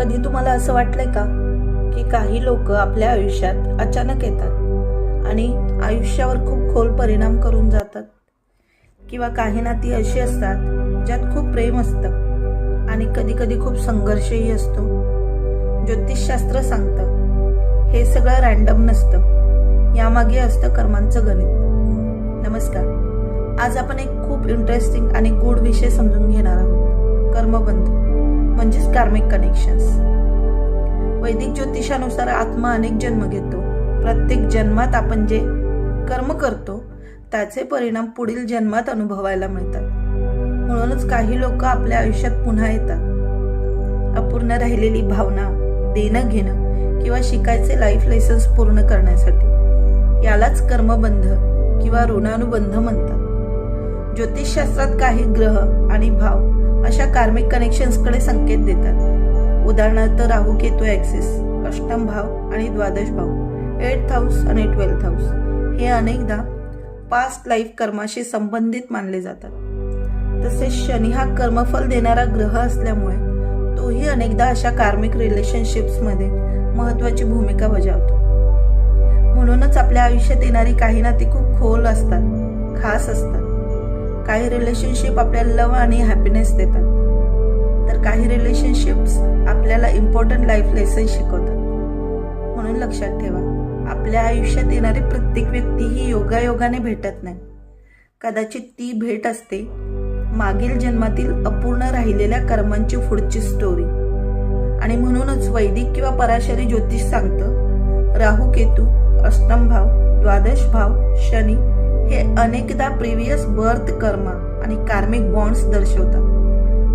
कधी तुम्हाला असं वाटलंय का की काही लोक आपल्या आयुष्यात अचानक येतात आणि आयुष्यावर खूप खोल परिणाम करून जातात, किंवा काही नाती अशी असतात ज्यात खूप प्रेम असतं आणि कधी कधी खूप संघर्षही असतो. ज्योतिषशास्त्र सांगतं हे सगळं रॅन्डम नसतं, यामागे असतं कर्मांचं गणित. नमस्कार, आज आपण एक खूप इंटरेस्टिंग आणि गूढ विषय समजून घेणार आहोत. कर्मबंध म्हणजेच कार्मिक कनेक्शन्स. वैदिक ज्योतिषानुसार आत्मा अनेक जन्म घेतो. प्रत्येक जन्मात आपण जे कर्म करतो त्याचे परिणाम पुढील जन्मात अनुभवायला मिळतात. म्हणूनच काही लोक आपल्या आयुष्यात पुन्हा येतात, अपूर्ण राहिलेली भावना, देणं घेणं किंवा शिकायचे लाईफ लेसन्स पूर्ण करण्यासाठी. यालाच कर्मबंध किंवा ऋणानुबंध म्हणतात. ज्योतिषशास्त्रात काही ग्रह आणि भाव अशा कार्मिक कनेक्शन्सकडे संकेत देतात. उदाहरणार्थ राहू केतू ॲक्सिस, अष्टम भाव आणि द्वादश भाव, 8th हाऊस आणि 12th हाऊस हे अनेकदा पास्ट लाईफ कर्माशी संबंधित मानले जातात. तसेच शनी हा कर्मफल देणारा ग्रह असल्यामुळे तोही अनेकदा अशा कार्मिक रिलेशनशिप्समध्ये महत्त्वाची भूमिका बजावतो. म्हणूनच आपल्या आयुष्यात येणारी काही नाती खूप खोल असतात, खास असतात. काही रिलेशनशिप आपल्याला लव आणि हॅपीनेस देतात, तर काही रिलेशनशिप्स आपल्याला इम्पॉर्टंट लाईफ लेसन शिकवतात. म्हणून लक्षात ठेवा, आपल्या आयुष्यात येणारी प्रत्येक व्यक्ती ही योगायोगाने भेटत नाही. कदाचित ती भेट असते मागील जन्मातील अपूर्ण राहिलेल्या कर्मांची पुढची स्टोरी. आणि म्हणूनच वैदिक किंवा पराशरी ज्योतिष सांगतं राहू केतू, अष्टम भाव, द्वादश भाव, शनी हे अनेकदा प्रिव्हियस बर्थ कर्म आणि कार्मिक बॉन्ड्स दर्शवतात.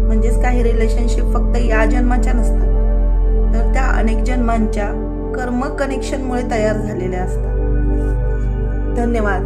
म्हणजेच काही रिलेशनशिप फक्त या जन्माच्या नसतात, तर त्या अनेक जन्मांच्या कर्म कनेक्शनमुळे तयार झालेल्या असतात. धन्यवाद.